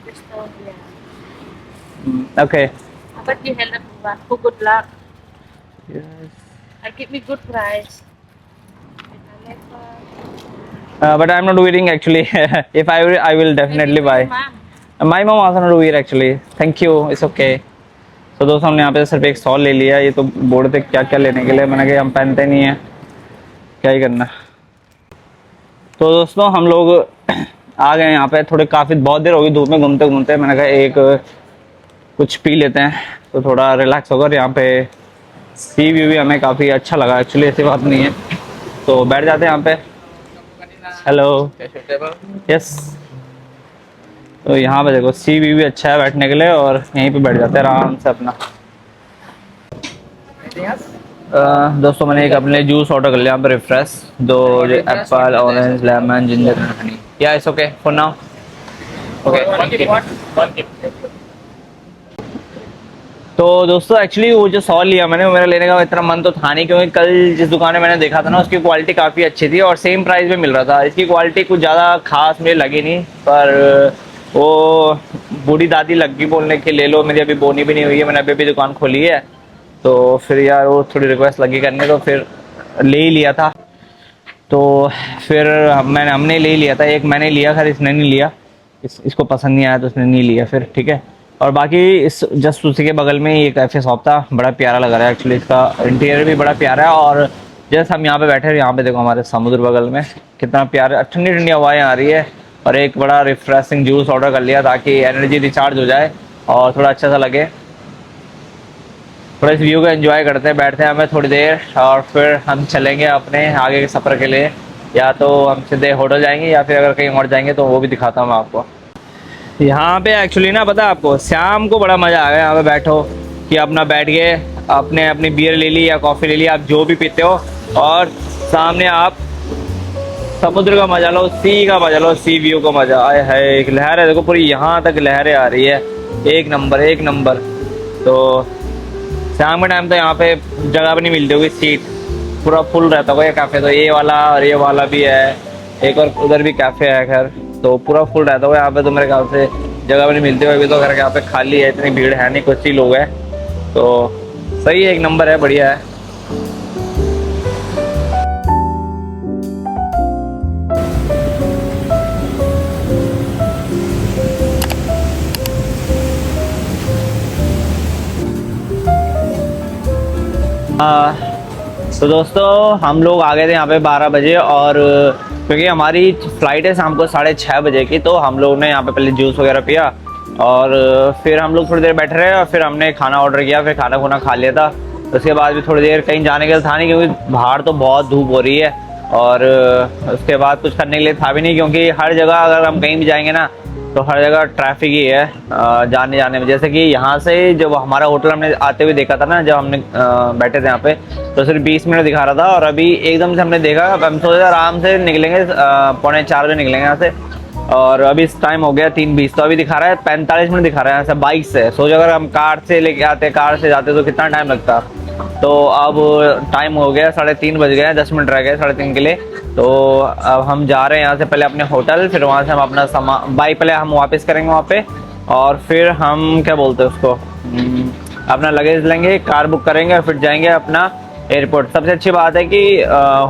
This stone, yeah. Okay. But you held up one for good luck. Yes. I give me good price. But I'm not wearing actually. If I will definitely buy. My mom also not wear actually. Thank you. It's okay. तो दोस्तों हमने यहाँ पे सिर्फ एक sol ले लिया, ये तो बोर्ड पे क्या क्या लेने के लिए, मैंने कहा हम पहनते नहीं है, क्या ही करना। तो दोस्तों हम लोग आ गए यहाँ पे, थोड़े काफ़ी बहुत देर हो गई धूप में घूमते घूमते, मैंने कहा एक कुछ पी लेते हैं तो थोड़ा रिलैक्स होकर। यहाँ पे सी व्यू भी हमें काफ़ी अच्छा लगा एक्चुअली, ऐसी बात नहीं है। तो बैठ जाते हैं यहाँ पे। Hello, yes. तो यहाँ पे देखो सी व्यू भी अच्छा है बैठने के लिए, और यहीं पे बैठ जाते हैं आराम से अपना। दोस्तों मैंने एक अपने जूस ऑर्डर कर लिया यहाँ पे, रिफ्रेश, दो apple, orange, lemon, ginger and honey. या it's okay for now. Okay तो दोस्तों एक्चुअली वो जो सॉल लिया मैंने, मेरा लेने का इतना मन तो था नहीं, क्योंकि कल जिस दुकान में मैंने देखा था ना उसकी क्वालिटी काफ़ी अच्छी थी और सेम प्राइस में मिल रहा था। इसकी क्वालिटी कुछ ज़्यादा खास मुझे लगी नहीं, पर वो बूढ़ी दादी लग गई बोलने के ले लो, मेरी अभी बोनी भी नहीं हुई है, मैंने अभी दुकान खोली है, तो फिर यार वो थोड़ी रिक्वेस्ट लगी करने, तो फिर ले ही लिया था। तो फिर हमने ले ही लिया था, एक मैंने लिया, खैर इसने नहीं लिया, इसको पसंद नहीं आया तो उसने नहीं लिया फिर, ठीक है। और बाकी इस जस्ट उसी के बगल में एक कैफे शॉप था, बड़ा प्यारा लग रहा है एक्चुअली, इसका इंटीरियर भी बड़ा प्यारा है। और जैसे हम यहाँ पे बैठे हैं, यहाँ पे देखो हमारे समुद्र बगल में कितना प्यारा, ठंडी ठंडी हवाएं आ रही है। और एक बड़ा रिफ्रेशिंग जूस ऑर्डर कर लिया ताकि एनर्जी रिचार्ज हो जाए और थोड़ा अच्छा सा लगे। थोड़ा इस व्यू को एंजॉय करते हैं, बैठते हैं हमें थोड़ी देर, और फिर हम चलेंगे अपने आगे के सफ़र के लिए। या तो हम सीधे होटल जाएंगे, या फिर अगर कहीं और जाएंगे तो वो भी दिखाता हूँ मैं आपको। यहाँ पे एक्चुअली ना पता है आपको, शाम को बड़ा मज़ा आ गया यहाँ पे बैठो कि अपना बैठ गए, आपने अपनी बियर ले ली या कॉफ़ी ले ली, आप जो भी पीते हो, और सामने आप समुद्र का मजा लो, सी का मजा लो, सी व्यू का मजा। आए है, एक लहर है देखो, पूरी यहाँ तक लहरें आ रही है। एक नंबर, एक नंबर। तो शाम के टाइम तो यहाँ पे जगह भी नहीं मिलती होगी, सीट पूरा फुल रहता होगा ये कैफे। तो ये वाला और ये वाला भी है, एक और उधर भी कैफे है खैर, तो पूरा फुल रहता होगा यहाँ पे। तो मेरे ख्याल से जगह भी नहीं मिलती होगी, तो घर यहाँ पे खाली है, इतनी भीड़ है नहीं, कुछ ही लोग हैं। तो सही है, एक नंबर है, बढ़िया है। तो दोस्तों हम लोग आ गए थे यहाँ पे 12 बजे, और क्योंकि हमारी फ्लाइट है शाम को 6:30 बजे की, तो हम लोग ने यहाँ पे पहले जूस वगैरह पिया, और फिर हम लोग थोड़ी देर बैठे रहे, और फिर हमने खाना ऑर्डर किया, फिर खाना खुना खा लिया था। उसके बाद भी थोड़ी देर कहीं जाने के लिए था नहीं, क्योंकि बाहर तो बहुत धूप हो रही है, और उसके बाद कुछ करने के लिए था भी नहीं, क्योंकि हर जगह अगर हम कहीं भी जाएंगे ना तो हर जगह ट्रैफिक ही है जाने जाने में। जैसे कि यहाँ से जब हमारा होटल हमने आते हुए देखा था ना, जब हमने बैठे थे यहाँ पे, तो सिर्फ 20 मिनट दिखा रहा था, और अभी एकदम से हमने देखा, हम सोचे आराम से निकलेंगे 3:45 बजे निकलेंगे यहाँ से, और अभी इस टाइम हो गया 3:20, तो अभी दिखा रहा है 45 मिनट दिखा रहा है यहाँ से बाइक से। सोचो अगर हम कार से लेके आते, कार से जाते तो कितना टाइम लगता। तो अब टाइम हो गया 3:30 बज गए, 10 मिनट रह गए 3:30 के लिए। तो अब हम जा रहे हैं यहाँ से पहले अपने होटल, फिर वहाँ से हम अपना सामान बाइक पहले हम वापस करेंगे वहाँ पे, और फिर हम क्या बोलते हैं उसको, अपना लगेज लेंगे, कार बुक करेंगे, और फिर जाएंगे अपना एयरपोर्ट। सबसे अच्छी बात है कि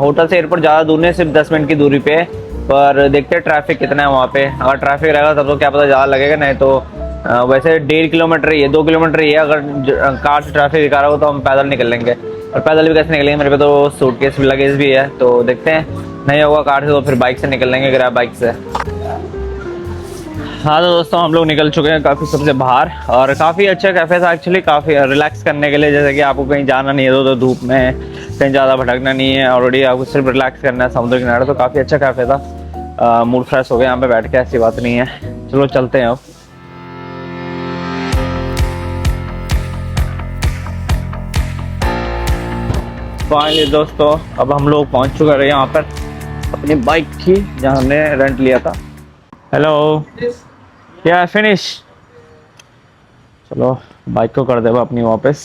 होटल से एयरपोर्ट ज़्यादा दूर नहीं, सिर्फ 10 मिनट की दूरी पे है, पर देखते हैं ट्रैफिक कितना है वहाँ पे। अगर ट्रैफिक रहेगा तब तो क्या पता ज़्यादा लगेगा, नहीं तो वैसे 1.5 किलोमीटर ही है, 2 किलोमीटर ही है। अगर कार से ट्रैफिक दिखा रहा हो तो हम पैदल निकल लेंगे, और पैदल भी कैसे निकलेंगे, मेरे पे तो सूटकेस भी लगेज भी है, तो देखते हैं, नहीं होगा कार से तो फिर बाइक से निकल लेंगे, ग्रैब बाइक से। हाँ तो दोस्तों हम लोग निकल चुके हैं काफ़ी सबसे बाहर, और काफ़ी अच्छा कैफ़े था एक्चुअली, काफ़ी रिलैक्स करने के लिए। जैसे कि आपको कहीं जाना नहीं है तो धूप में कहीं ज़्यादा भटकना नहीं है, ऑलरेडी आपको सिर्फ रिलैक्स करना है समुद्र किनारे, तो काफ़ी अच्छा कैफ़े था। मूड फ्रेश हो गया यहाँ पे बैठ के, ऐसी बात नहीं है। चलो चलते हैं अब। फाइनली दोस्तों अब हम लोग पहुँच चुके हैं यहाँ पर अपनी बाइक की, जहाँ हमने रेंट लिया था। हेलो, या फिनिश। चलो बाइक को कर दे अपनी वापस।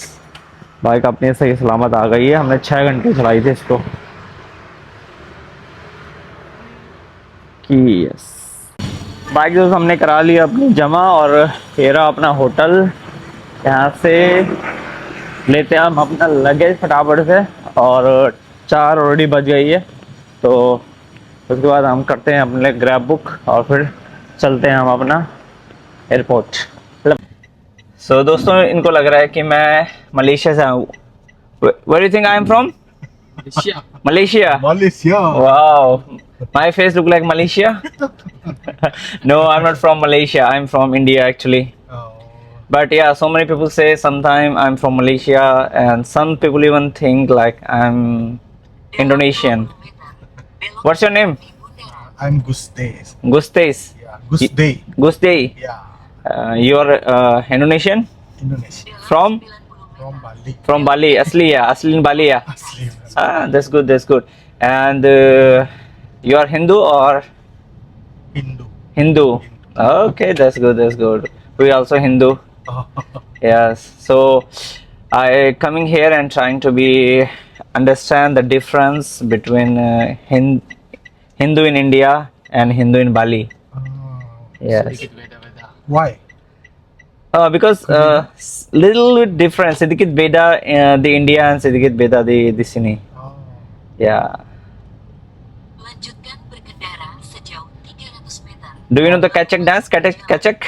बाइक अपनी सही सलामत आ गई है, हमने 6 घंटे चलाई थी इसको कि यस। बाइक जो हमने करा ली अपनी जमा, और ये रहा अपना होटल। यहाँ से लेते हैं हम अपना लगेज फटाफट से, और 4 ऑलरेडी बज गई है, तो उसके बाद हम करते हैं अपने ग्रैब बुक, और फिर चलते हैं हम अपना एयरपोर्ट। सो दोस्तों इनको लग रहा है कि मैं मलेशिया से हूँ। Where do you think I am from? Malaysia. Wow, my face look like Malaysia. No, I'm not from Malaysia. I'm from India actually. But yeah, so many people say sometime I'm from Malaysia, and some people even think like I'm Indonesian. What's your name? I'm Gustes. Gustes. Yeah, Gusday. Gusday. Yeah, You're Indonesian? Indonesia. From? From Bali. From Bali. Asli ya? Asli in Bali ya? Asli. Ah, that's good. That's good. And you are Hindu or Hindu. Hindu? Okay, that's good. That's good. We also Hindu. Yes. So I coming here and trying to be understand the difference between Hindu in India and Hindu in Bali. Yes. Why? Because little bit different. Sedikit beda the India and sedikit beda di sini. Yeah. Lanjutkan berkendara sejauh 300 meter. Do you know the Kecak dance? Kecak?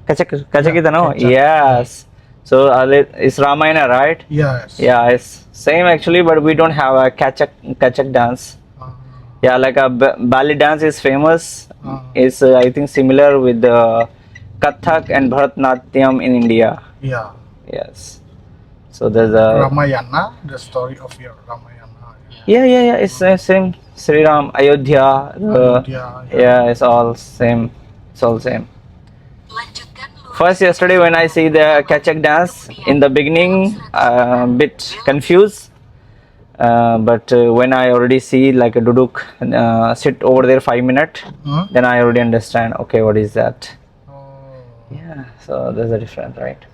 Kecak itu no? Yes. So it's Ramayana, right? Yes. Yeah, it's same actually, but we don't have a Kecak dance. Yeah, like a Bali dance is famous. It's I think similar with the Kathak and Bharatnatyam in India. Yeah. Yes. So there's a Ramayana, the story of your Ramayana. yeah. It's same. Sri Ram, Ayodhya. Ayodhya, Yeah, it's all same. It's all same. Lanjutkan lurus. First yesterday when I see the Kecak dance in the beginning, a bit confused. but when I already see like a duduk sit over there 5 minutes, then I already understand, okay, what is that? Oh, Yeah, so there's a difference, right?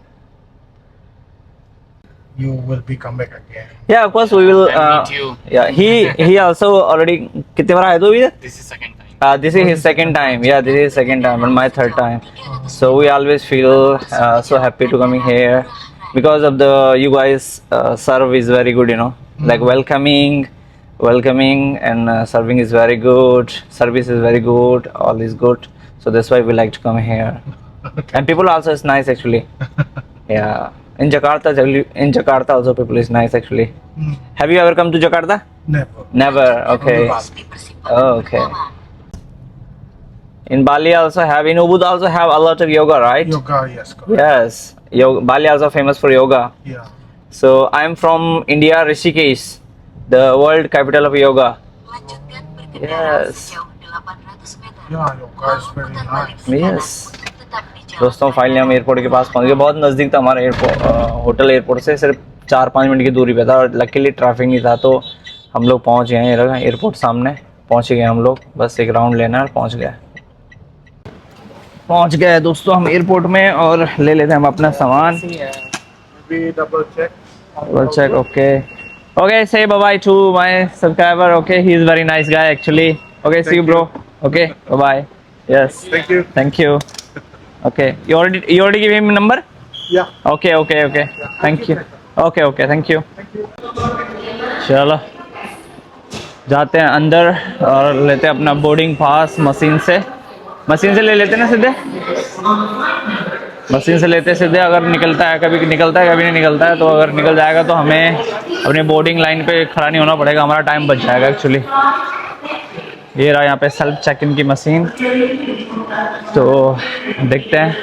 you will be come back again. Yeah, of course we will. And meet you. Yeah, he also already. कितने बार आए तो अभी? This is second time. This is his second time. Yeah, this is his second time and my third time. So we always feel so happy to coming here because of the you guys serve is very good, you know, like welcoming and serving is very good. Service is very good. All is good. So that's why we like to come here. And people also is nice actually. Yeah. In Jakarta also people is nice actually. Have you ever come to Jakarta? Never. Never. Okay. Di persimpangan Oh, okay. utama. In Bali also have, in Ubud also have a lot of yoga, right? Yoga, yes. Correct. Yes. Bali also famous for yoga. Yeah. So I'm from India, Rishikesh, the world capital of yoga. Lanjutkan berkendara Yes. sejauh 800 meter. Yeah, yoga is very Putar balik nice. ke kanan, Yes. tetap di jalan दोस्तों finally हम airport के पास पहुंच गए। बहुत नज़दीक था हमारा airport, hotel airport से सिर्फ 4-5 मिनट की दूरी पे था और लकीली ट्रैफिक नहीं था, तो हम लोग पहुंच गए हैं। एयरपोर्ट सामने पहुंच गए हम लोग, बस एक राउंड लेना है और पहुंच गए दोस्तों हम एयरपोर्ट में। और ले लेते हैं हम अपना सामान। Maybe double check. We'll check. Okay, say bye bye to my subscriber. Okay, he is very nice guy actually. Okay, see you bro. Okay, bye bye. Yes, thank you. Okay, you already give him number? Yeah. Okay, thank you. Okay, thank you. चलो जाते हैं अंदर और लेते हैं अपना boarding pass machine से ले लेते हैं ना सीधे, मशीन से लेते सीधे। अगर निकलता है कभी नहीं निकलता है, तो अगर निकल जाएगा तो हमें अपने बोर्डिंग लाइन पे खड़ा नहीं होना पड़ेगा, हमारा टाइम बच जाएगा एक्चुअली। ये रहा यहाँ पे सेल्फ चेक इन की मशीन, तो देखते हैं।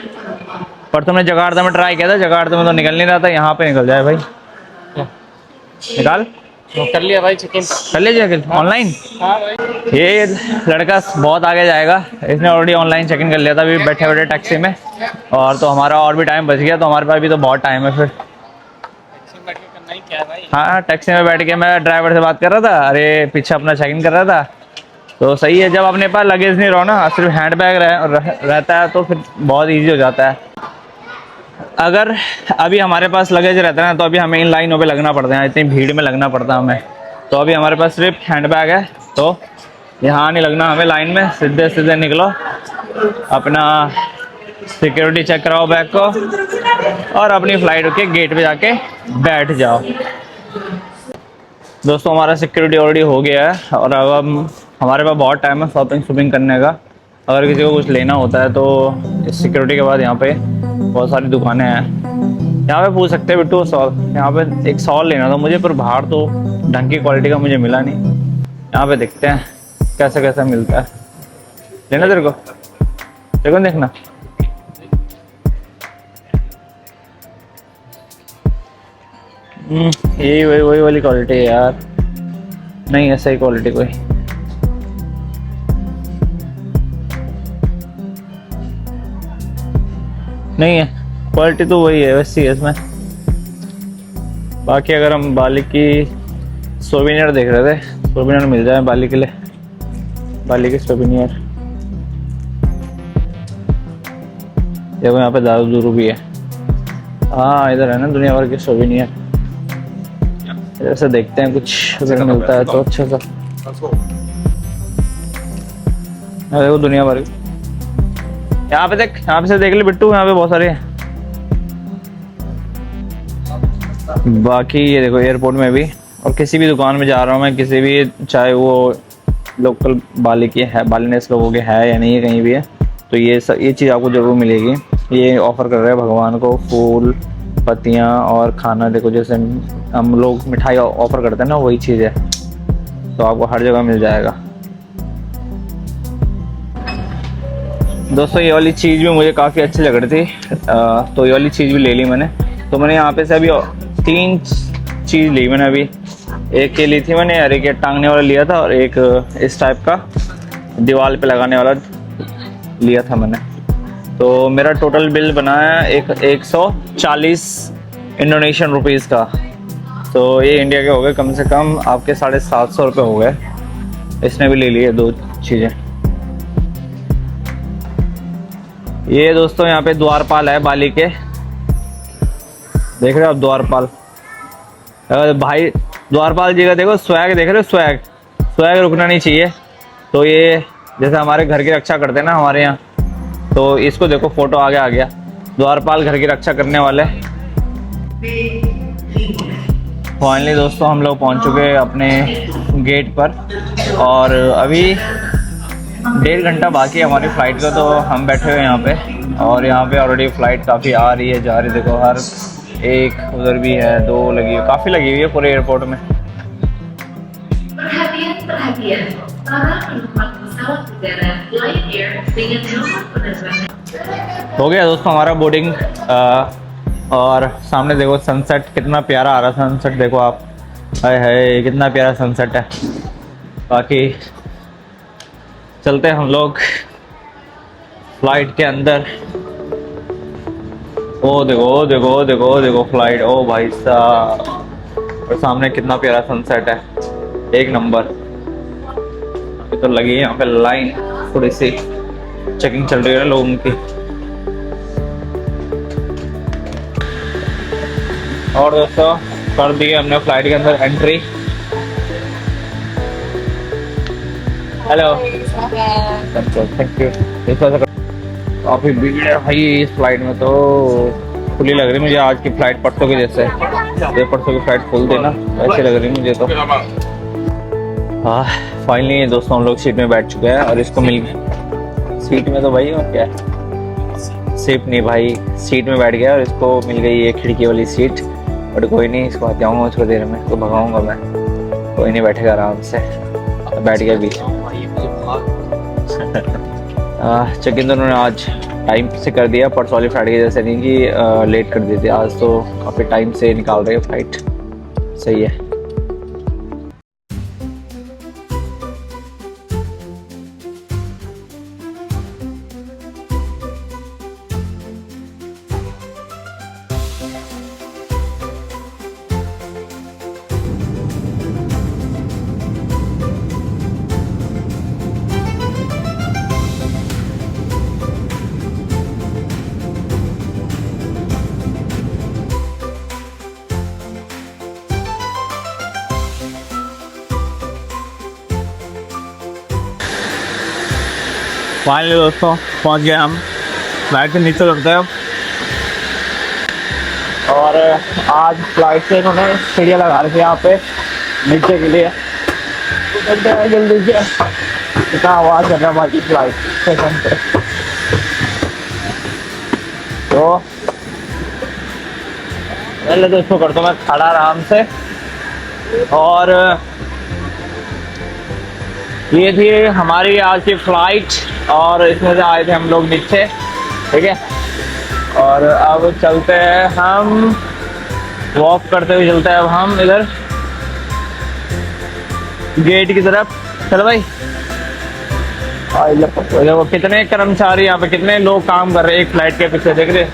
पर तुमने जकार्ता में ट्राई किया था, जकार्ता में तो निकल नहीं रहा था, यहाँ पे निकल जाए भाई। निकाल कर लिया भाई चिकन। कर लीजिए ऑनलाइन। ये लड़का बहुत आगे जाएगा, इसने ऑलरेडी ऑनलाइन चेक इन कर लिया था अभी बैठे टैक्सी में, और तो हमारा और भी टाइम बच गया, तो हमारे पास भी तो बहुत टाइम है फिर। करना ही क्या है भाई। हाँ, टैक्सी में बैठ के मैं ड्राइवर से बात कर रहा था, अरे पीछे अपना चेक इन कर रहा था। तो सही है, जब अपने पास लगेज नहीं रहो ना, सिर्फ हैंड बैग रहता है तो फिर बहुत ईजी हो जाता है। अगर अभी हमारे पास लगेज रहता है ना, तो अभी हमें इन लाइनों पे लगना पड़ता है, इतनी भीड़ में लगना पड़ता है हमें। तो अभी हमारे पास सिर्फ हैंड बैग है, तो यहाँ नहीं लगना हमें लाइन में, सीधे निकलो, अपना सिक्योरिटी चेक कराओ बैग को और अपनी फ्लाइट के गेट पे जाके बैठ जाओ। दोस्तों हमारा सिक्योरिटी ऑलरेडी हो गया है और अब हम हमारे पास बहुत टाइम है शॉपिंग करने का। अगर किसी को कुछ लेना होता है तो इस सिक्योरिटी के बाद यहाँ पे बहुत सारी दुकानें हैं, यहाँ पे पूछ सकते हैं बिट्टू सॉल। यहाँ पे एक सॉल लेना था मुझे, पर बाहर तो ढंग की क्वालिटी का मुझे मिला नहीं। यहाँ पे देखते हैं कैसा मिलता है। लेना तेरे को देखना। यही वही वाली क्वालिटी है यार, नहीं ऐसा ही क्वालिटी कोई। नहीं है, क्वालिटी तो वही है वैसी है इसमें। बाकी अगर हम बाली की सोविनियर देख रहे थे, सोविनियर मिल जाए बाली के लिए, बाली के सोविनियर। देखो यहाँ पे दारू दूरू भी है। हाँ इधर है ना दुनिया भर के सोविनियर, इधर से देखते हैं कुछ अगर मिलता है तो अच्छा सा। देखो दुनिया भर यहाँ पे देख, यहाँ पे से देख ले बिट्टू, यहाँ पे बहुत सारे हैं। बाकी ये देखो एयरपोर्ट में भी और किसी भी दुकान में जा रहा हूँ मैं, किसी भी, चाहे वो लोकल बाली की है, बालीनेस लोगों के है या नहीं है, कहीं भी है, तो ये चीज़ आपको ज़रूर मिलेगी। ये ऑफ़र कर रहे हैं भगवान को फूल, पत्तियाँ और खाना। देखो जैसे हम लोग मिठाई ऑफ़र करते हैं ना, वही चीज़ है, तो आपको हर जगह मिल जाएगा। दोस्तों ये वाली चीज़ भी मुझे काफ़ी अच्छी लग रही थी, तो ये वाली चीज़ भी ले ली मैंने। तो मैंने यहाँ पे से अभी 3 चीज़ ली मैंने अभी। एक ये ली थी मैंने, और एक ये टांगने वाला लिया था, और एक इस टाइप का दीवार पे लगाने वाला लिया था मैंने। तो मेरा टोटल बिल बना है 140 इंडोनेशियन रुपीज़ का। तो ये इंडिया के हो गए कम से कम आपके 750 रुपये हो गए। इसने भी ले लिए 2 चीज़ें। ये दोस्तों यहाँ पे द्वारपाल है बाली के, देख रहे हो आप द्वारपाल भाई, द्वारपाल जी का देखो स्वैग, देख रहे हो स्वैग, स्वैग रुकना नहीं चाहिए। तो ये जैसे हमारे घर की रक्षा करते हैं ना हमारे यहाँ, तो इसको देखो फोटो आगे आ गया, द्वारपाल घर की रक्षा करने वाले। फाइनली दोस्तों हम लोग पहुँच चुके हैं अपने गेट पर और अभी 1.5 घंटा बाकी है हमारी फ़्लाइट का। तो हम बैठे हुए यहाँ पे और यहाँ पे ऑलरेडी फ़्लाइट काफ़ी आ रही है जा रही है, देखो हर एक, उधर भी है 2 लगी हुई, काफ़ी लगी हुई है पूरे एयरपोर्ट में। Perhatian, para penumpang pesawat udara Lion Air dengan nomor penerbangan. हो गया दोस्तों हमारा बोर्डिंग और सामने देखो सनसेट कितना प्यारा आ रहा है, सनसेट देखो आप, हाय हाय कितना प्यारा सनसेट है। बाकी चलते हैं हम लोग फ्लाइट के अंदर। ओ देखो ओ देखो ओ देखो ओ देखो फ्लाइट, ओ भाई साहब, और सामने कितना प्यारा सनसेट है, एक नंबर। अभी तो लगी है यहाँ पे लाइन, थोड़ी सी चेकिंग चल रही है लोगों की। और दोस्तों कर दी हमने फ्लाइट के अंदर एंट्री। Hello, thank you. काफी भीड़ है भाई इस फ्लाइट में, तो खुली लग रही मुझे आज की फ्लाइट, परसों की जैसे, ये परसों की फ्लाइट खोल देना ऐसे लग रही मुझे तो। हाँ फाइनली दोस्तों हम लोग सीट में बैठ चुके हैं और इसको मिल सीट में तो भाई और क्या है, सीट नहीं भाई, सीट में बैठ गया और इसको मिल गई ये खिड़की वाली सीट। बट कोई नहीं, इसको आ जाऊँगा थोड़ी देर में तो भगाऊंगा मैं, कोई नहीं बैठेगा आराम से, बैठ गया बीच में। चेक इन दोनों ने आज टाइम से कर दिया, परसों वाली फ्लाइट की जैसे नहीं कि लेट कर दी थी, आज तो काफ़ी टाइम से निकाल रहे हैं फ्लाइट, सही है। फाइनली दोस्तों पहुंच गए हम, फ्लाइट से नीचे उतरते हैं और आज फ्लाइट से इन्होंने सीढ़ियाँ लगा रखी है यहाँ पे नीचे के लिए, उतरते हैं जल्दी से। इतना आवाज़ कर रहा है हमारी फ्लाइट स्टेशन पे, तो पहले तो इसको करता हूँ मैं खड़ा आराम से। और ये थी हमारी आज की फ्लाइट और इसमें से आए थे हम लोग नीचे, ठीक है। और अब चलते हैं हम, वॉक करते हुए चलते हैं अब हम इधर गेट की तरफ। चलो भाई, देखो कितने कर्मचारी यहाँ पे, कितने लोग काम कर रहे हैं एक फ्लाइट के पीछे, देख रहे।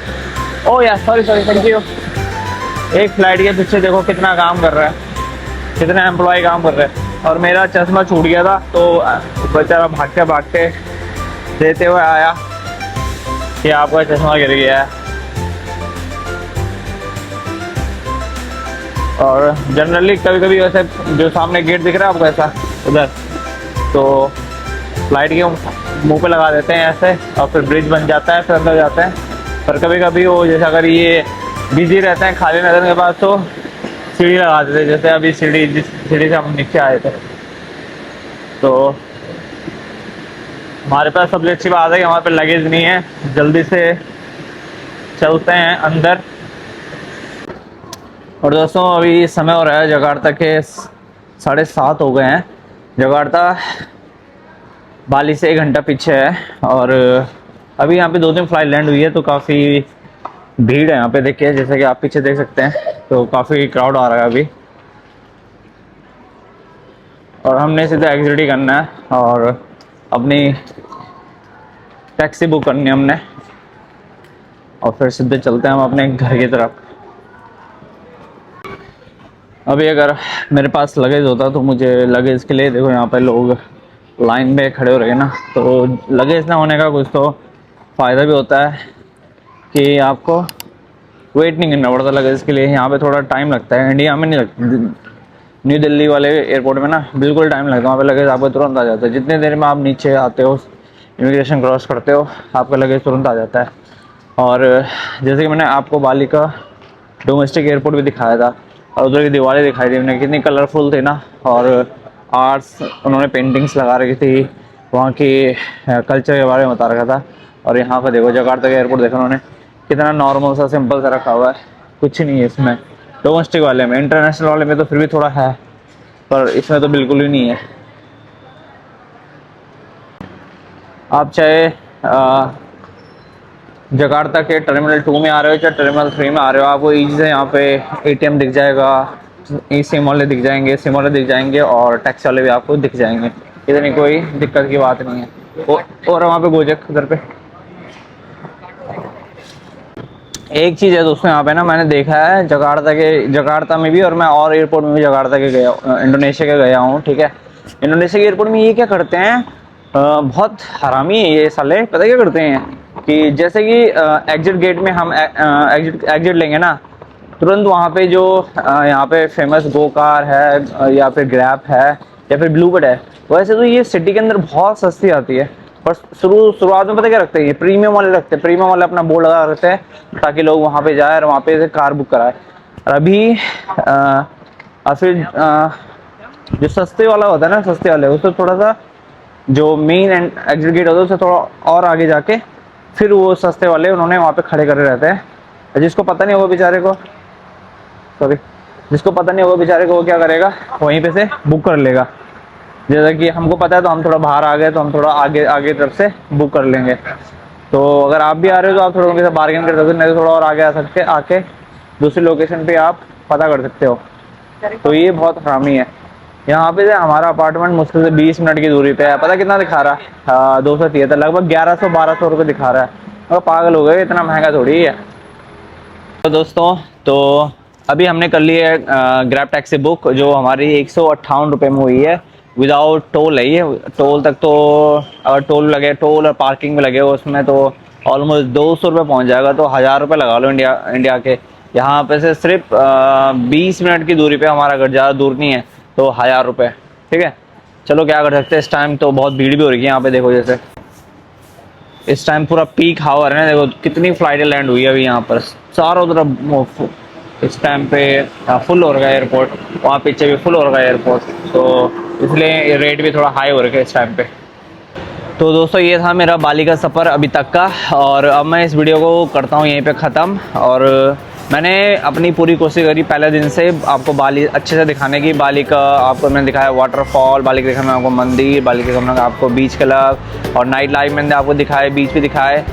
ओ यार सॉरी सॉरी, थैंक यू। एक फ्लाइट के पीछे देखो कितना काम कर रहा है, कितने एम्प्लॉय काम कर रहे हैं। और मेरा चश्मा छूट गया था तो बेचारा भागते देते हुए आया कि आपका चश्मा गिर गया है। और जनरली कभी कभी वैसे जो सामने गेट दिख रहा है आपको ऐसा उधर, तो फ्लाइट के मुंह पे लगा देते हैं ऐसे और फिर ब्रिज बन जाता है, फिर अंदर जाते हैं। पर कभी कभी वो जैसे अगर ये बिजी रहते हैं खाली नजर के पास तो सीढ़ी लगा देते, जैसे अभी सीढ़ी, जिस सीढ़ी से हम नीचे आए थे। तो हमारे पास सबसे अच्छी बात है कि हमारे पे लगेज नहीं है, जल्दी से चलते हैं अंदर। और दोस्तों अभी समय हो रहा है जकार्ता के 7:30 हो गए हैं। जकार्ता बाली से 1 घंटा पीछे है और अभी यहाँ पे 2-3 फ्लाइट लैंड हुई है, तो काफ़ी भीड़ है यहाँ पे। देखिए जैसे कि आप पीछे देख सकते हैं, तो काफ़ी क्राउड आ रहा है अभी। और हमने सीधा एग्जिट ही करना है और अपनी टैक्सी बुक करनी है हमने, और फिर सीधे चलते हैं हम अपने घर की तरफ। अभी अगर मेरे पास लगेज होता तो मुझे लगेज के लिए, देखो यहाँ पे लोग लाइन में खड़े हो रहे हैं ना, तो लगेज ना होने का कुछ तो फ़ायदा भी होता है कि आपको वेट नहीं करना पड़ता लगेज के लिए। यहाँ पे थोड़ा टाइम लगता है, इंडिया में नहीं लगता। न्यू दिल्ली वाले एयरपोर्ट में ना बिल्कुल टाइम लगता है, वहाँ पे लगेज आपको तुरंत आ जाता है। जितने देर में आप नीचे आते हो, इमिग्रेशन क्रॉस करते हो, आपका लगेज तुरंत आ जाता है। और जैसे कि मैंने आपको बाली का डोमेस्टिक एयरपोर्ट भी दिखाया था और उधर की दीवारें दिखाई थी मैंने, कितनी कलरफुल थी ना, और आर्ट्स उन्होंने पेंटिंग्स लगा रखी थी, वहाँ की कल्चर के बारे में बता रखा था। और यहाँ पर देखो जकार्ता का एयरपोर्ट देखो उन्होंने कितना नॉर्मल सा सिंपल सा रखा हुआ है, कुछ नहीं है इसमें डोमेस्टिक वाले में। इंटरनेशनल वाले में तो फिर भी थोड़ा है, पर इसमें तो बिल्कुल ही नहीं है। आप चाहे जकार्ता के टर्मिनल 2 में आ रहे हो चाहे टर्मिनल 3 में आ रहे हो, आपको ईजी से यहाँ पे एटीएम दिख जाएगा, ई सिम वाले दिख जाएंगे, सिम वाले दिख जाएंगे और टैक्सी वाले भी आपको दिख जाएंगे। इतनी कोई दिक्कत की बात नहीं है। और वहाँ पे गोजक उधर पे एक चीज़ है दोस्तों, यहाँ पे ना मैंने देखा है जकार्ता में भी, और मैं और एयरपोर्ट में भी जकार्ता के गया, इंडोनेशिया के गया हूँ, ठीक है। इंडोनेशिया के एयरपोर्ट में ये क्या करते हैं, बहुत हरामी है ये साले। पता क्या करते हैं कि जैसे कि एग्जिट गेट में हम एग्जिट लेंगे ना, तुरंत वहाँ पे जो यहाँ पे फेमस गो कार है या फिर ग्रैब है या फिर ब्लूबर्ड है, वैसे तो ये सिटी के अंदर बहुत सस्ती आती है। पर शुरुआत में पता क्या रखते हैं, ये प्रीमियम वाले रखते हैं, प्रीमियम वाले अपना बोर्ड लगा रखते हैं ताकि लोग वहाँ पे जाए और वहाँ पे से कार बुक कराए। और अभी फिर जो सस्ते वाला होता है ना, सस्ते वाले उससे थोड़ा सा जो मेन एग्जिट गेट होता है उससे थोड़ा और आगे जाके फिर वो सस्ते वाले उन्होंने वहाँ पे खड़े करे रहते हैं। जिसको पता नहीं होगा बेचारे को, जिसको पता नहीं होगा बेचारे को, वो क्या करेगा, वहीं पे से बुक कर लेगा। जैसा कि हमको पता है तो हम थोड़ा बाहर आ गए तो हम थोड़ा आगे तरफ से बुक कर लेंगे। तो अगर आप भी आ रहे हो तो आप थोड़ा उनके साथ बार्गेन कर सकते हो, नहीं तो थोड़ा और आगे आ सकते, आके दूसरी लोकेशन पे आप पता कर सकते हो। तो ये बहुत हरामी है। यहाँ पे हमारा अपार्टमेंट मुश्किल से 20 मिनट की दूरी पे है। पता कितना दिखा रहा है, 273, लगभग 1100-1200 रुपये दिखा रहा है। और पागल हो गए, इतना महंगा थोड़ी है। तो दोस्तों, तो अभी हमने कर ली है ग्रैब टैक्सी बुक, जो हमारी 158 रुपये में हुई है, विदाउट टोल है ये। टोल तक तो अगर टोल लगे, टोल और पार्किंग में लगे उसमें तो ऑलमोस्ट 200 रुपये पहुँच जाएगा। तो 1000 रुपये लगा लो इंडिया के। यहाँ पे से सिर्फ 20 मिनट की दूरी पे हमारा घर, ज़्यादा दूर नहीं है, तो 1000 रुपये, ठीक है। चलो क्या कर सकते हैं। इस टाइम तो बहुत भीड़ भी हो रही है यहाँ पे, देखो जैसे इस टाइम पूरा पीक हावर है ना, देखो कितनी फ्लाइटें लैंड हुई है अभी यहाँ पर, चारों तरफ इस टाइम पे फुल हो रहा है एयरपोर्ट, वहाँ पीछे भी फुल हो रहा है एयरपोर्ट, तो इसलिए रेट भी थोड़ा हाई हो रखा है इस टाइम पे। तो दोस्तों ये था मेरा बाली का सफ़र अभी तक का, और अब मैं इस वीडियो को करता हूँ यहीं पे ख़त्म। और मैंने अपनी पूरी कोशिश करी पहले दिन से आपको बाली अच्छे से दिखाने की। बाली का आपको मैंने दिखाया वाटरफॉल, बाली का दिखाया आपको मंदिर, बाली का दिखाया आपको बीच क्लब और नाइट लाइफ मैंने आपको दिखाए, बीच भी दिखाए।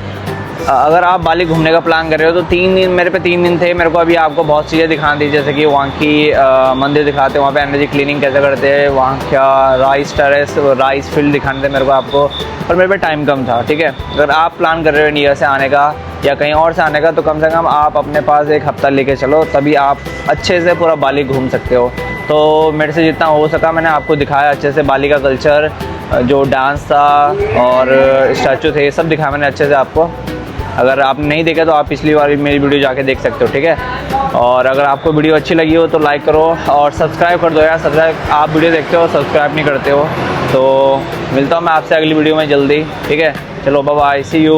अगर आप बाली घूमने का प्लान कर रहे हो तो 3 दिन मेरे पे 3 दिन थे। मेरे को अभी आपको बहुत चीज़ें दिखा दी, जैसे कि वहाँ की मंदिर दिखाते हैं, वहाँ पे एनर्जी क्लीनिंग कैसे करते हैं, वहाँ क्या राइस टेरेस, राइस फील्ड दिखाने थे मेरे को आपको, और मेरे पे टाइम कम था, ठीक है। अगर आप प्लान कर रहे हो इंडिया से आने का या कहीं और से आने का, तो कम से कम आप अपने पास 1 हफ्ता लेके चलो, तभी आप अच्छे से पूरा बाली घूम सकते हो। तो मेरे से जितना हो सका मैंने आपको दिखाया अच्छे से, बाली का कल्चर, जो डांस था और स्टैचू थे, सब दिखाया मैंने अच्छे से आपको। अगर आपने नहीं देखा तो आप पिछली बार मेरी वीडियो जाके देख सकते हो, ठीक है। और अगर आपको वीडियो अच्छी लगी हो तो लाइक करो और सब्सक्राइब कर दो यार। सब्सक्राइब, आप वीडियो देखते हो सब्सक्राइब नहीं करते हो। तो मिलता हूँ मैं आपसे अगली वीडियो में जल्दी, ठीक है। चलो बाय बाय, सी यू।